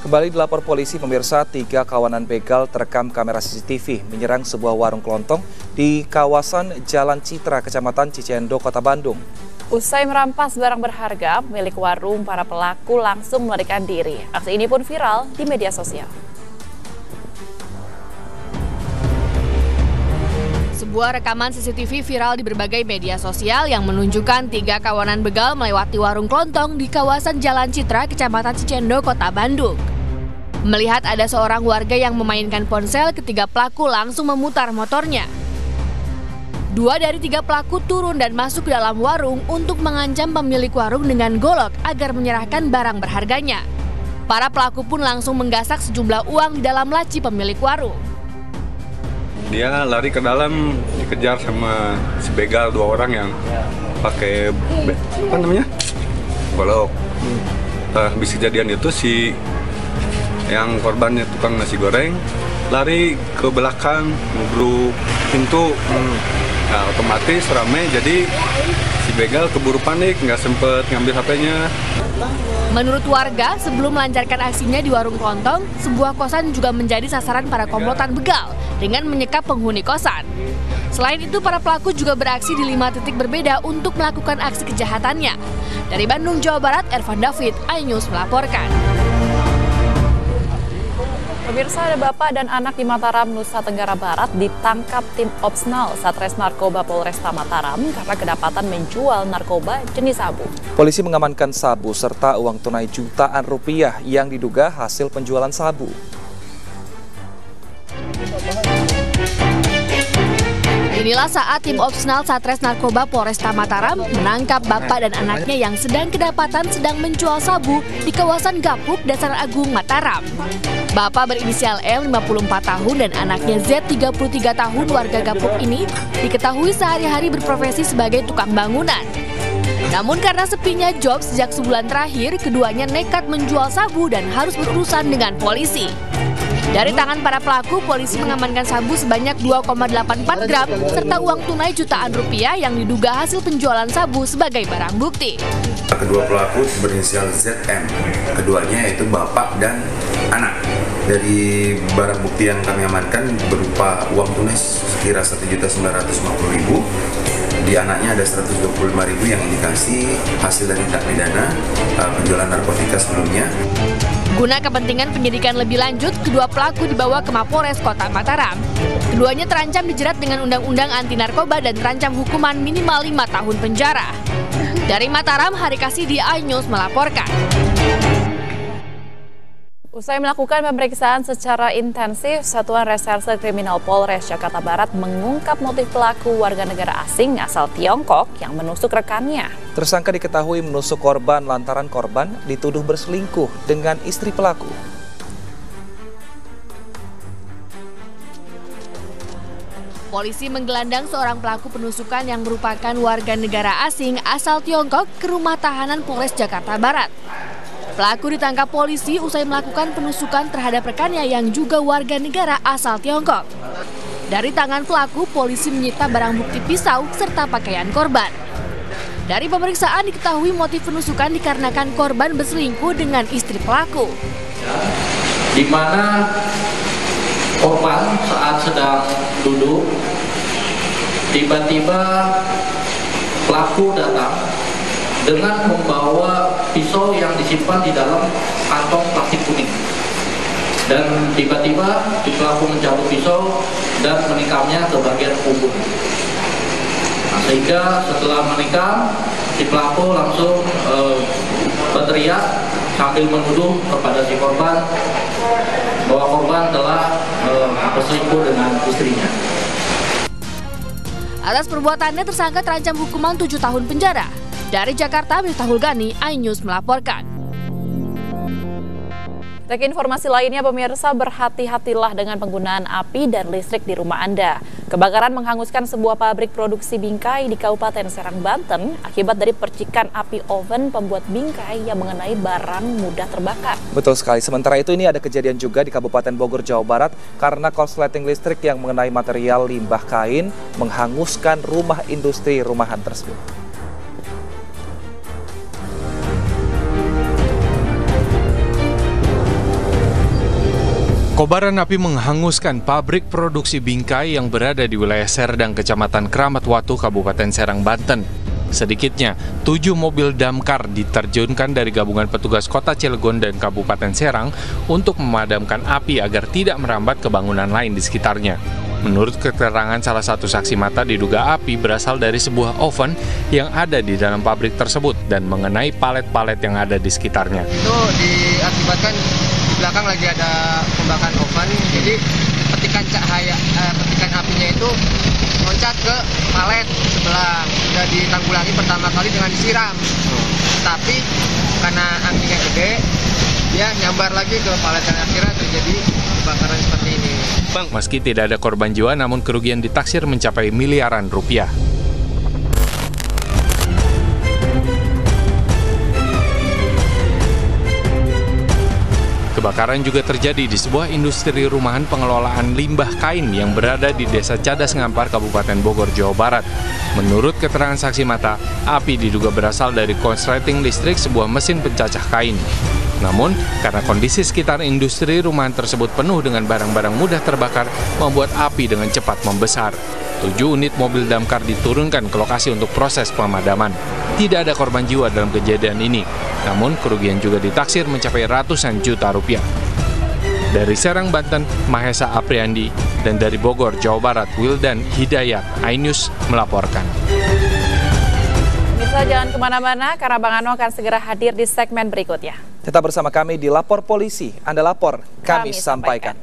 Kembali dilapor polisi, pemirsa, 3 kawanan begal terekam kamera CCTV menyerang sebuah warung kelontong di kawasan Jalan Citra, Kecamatan Cicendo, Kota Bandung. Usai merampas barang berharga, milik warung, para pelaku langsung melarikan diri. Aksi ini pun viral di media sosial. Sebuah rekaman CCTV viral di berbagai media sosial yang menunjukkan 3 kawanan begal melewati warung kelontong di kawasan Jalan Citra, Kecamatan Cicendo, Kota Bandung. Melihat ada seorang warga yang memainkan ponsel, ketiga pelaku langsung memutar motornya. 2 dari 3 pelaku turun dan masuk ke dalam warung untuk mengancam pemilik warung dengan golok agar menyerahkan barang berharganya. Para pelaku pun langsung menggasak sejumlah uang di dalam laci pemilik warung. Dia lari ke dalam, dikejar sama si begal 2 orang yang pakai golok. Habis kejadian itu si yang korbannya tukang nasi goreng lari ke belakang, ngebruk pintu. Nah, otomatis rame, jadi si begal keburu panik, nggak sempet ngambil HP-nya. Menurut warga, sebelum melancarkan aksinya di warung kelontong, sebuah kosan juga menjadi sasaran para komplotan begal dengan menyekap penghuni kosan. Selain itu, para pelaku juga beraksi di 5 titik berbeda untuk melakukan aksi kejahatannya. Dari Bandung, Jawa Barat, Ervan David, iNews melaporkan. Pemirsa, ada bapak dan anak di Mataram, Nusa Tenggara Barat ditangkap tim Opsnal Satres Narkoba Polresta Mataram karena kedapatan menjual narkoba jenis sabu. Polisi mengamankan sabu serta uang tunai jutaan rupiah yang diduga hasil penjualan sabu. Inilah saat tim Opsnal Satres Narkoba Polresta Mataram menangkap bapak dan anaknya yang sedang kedapatan menjual sabu di kawasan Gapuk, Dasar Agung, Mataram. Bapak berinisial L, 54 tahun, dan anaknya Z, 33 tahun, warga Gapuk ini diketahui sehari-hari berprofesi sebagai tukang bangunan. Namun karena sepinya job sejak sebulan terakhir, keduanya nekat menjual sabu dan harus berurusan dengan polisi. Dari tangan para pelaku, polisi mengamankan sabu sebanyak 2,84 gram serta uang tunai jutaan rupiah yang diduga hasil penjualan sabu sebagai barang bukti. Kedua pelaku berinisial ZM, keduanya yaitu bapak dan anak. Dari barang bukti yang kami amankan berupa uang tunai sekira Rp1.950.000, di anaknya ada Rp125.000 yang indikasi hasil dari tindak pidana penjualan narkotika sebelumnya. Guna kepentingan penyidikan lebih lanjut, kedua pelaku dibawa ke Mapolres Kota Mataram. Keduanya terancam dijerat dengan Undang-Undang Anti Narkoba dan terancam hukuman minimal 5 tahun penjara. Dari Mataram, Hari Kasih di iNews melaporkan. Usai melakukan pemeriksaan secara intensif, Satuan Reserse Kriminal Polres Jakarta Barat mengungkap motif pelaku warga negara asing asal Tiongkok yang menusuk rekannya. Tersangka diketahui menusuk korban lantaran korban dituduh berselingkuh dengan istri pelaku. Polisi menggelandang seorang pelaku penusukan yang merupakan warga negara asing asal Tiongkok ke rumah tahanan Polres Jakarta Barat. Pelaku ditangkap polisi usai melakukan penusukan terhadap rekannya yang juga warga negara asal Tiongkok. Dari tangan pelaku, polisi menyita barang bukti pisau serta pakaian korban. Dari pemeriksaan diketahui motif penusukan dikarenakan korban berselingkuh dengan istri pelaku. Di mana korban saat sedang duduk, tiba-tiba pelaku datang dengan membawa pisau yang disimpan di dalam kantong plastik kuning. Dan tiba-tiba si pelaku mencabut pisau dan menikamnya ke bagian punggung. Nah, sehingga setelah menikam, si pelaku langsung berteriak sambil menuduh kepada si korban bahwa korban telah berselingkuh dengan istrinya. Atas perbuatannya, tersangka terancam hukuman 7 tahun penjara. Dari Jakarta, Miftahul Gani, iNews melaporkan. Ke informasi lainnya, pemirsa, berhati-hatilah dengan penggunaan api dan listrik di rumah Anda. Kebakaran menghanguskan sebuah pabrik produksi bingkai di Kabupaten Serang, Banten akibat dari percikan api oven pembuat bingkai yang mengenai barang mudah terbakar. Betul sekali. Sementara itu ini ada kejadian juga di Kabupaten Bogor, Jawa Barat karena korsleting listrik yang mengenai material limbah kain menghanguskan rumah industri rumahan tersebut. Kobaran api menghanguskan pabrik produksi bingkai yang berada di wilayah Serdang, Kecamatan Kramat Watu, Kabupaten Serang, Banten. Sedikitnya, 7 mobil damkar diterjunkan dari gabungan petugas Kota Cilegon dan Kabupaten Serang untuk memadamkan api agar tidak merambat ke bangunan lain di sekitarnya. Menurut keterangan salah satu saksi mata, diduga api berasal dari sebuah oven yang ada di dalam pabrik tersebut dan mengenai palet-palet yang ada di sekitarnya. Itu diakibatkan di belakang lagi ada pembakaran oven, jadi petikan apinya itu loncat ke palet sebelah. Sudah ditanggulangi pertama kali dengan disiram, tapi karena anginnya gede, dia nyambar lagi ke palet dan akhirnya terjadi kebakaran seperti ini. Meski tidak ada korban jiwa, namun kerugian ditaksir mencapai miliaran rupiah. Kebakaran juga terjadi di sebuah industri rumahan pengelolaan limbah kain yang berada di Desa Cadas Ngampar, Kabupaten Bogor, Jawa Barat. Menurut keterangan saksi mata, api diduga berasal dari korsleting listrik sebuah mesin pencacah kain. Namun, karena kondisi sekitar industri rumahan tersebut penuh dengan barang-barang mudah terbakar, membuat api dengan cepat membesar. 7 unit mobil damkar diturunkan ke lokasi untuk proses pemadaman. Tidak ada korban jiwa dalam kejadian ini, namun kerugian juga ditaksir mencapai ratusan juta rupiah. Dari Serang, Banten, Mahesa Apriandi, dan dari Bogor, Jawa Barat, Wildan Hidayat, iNews melaporkan. Bisa jangan kemana-mana, karena Bang Ano akan segera hadir di segmen berikutnya. Tetap bersama kami di Lapor Polisi. Anda lapor, kami sampaikan.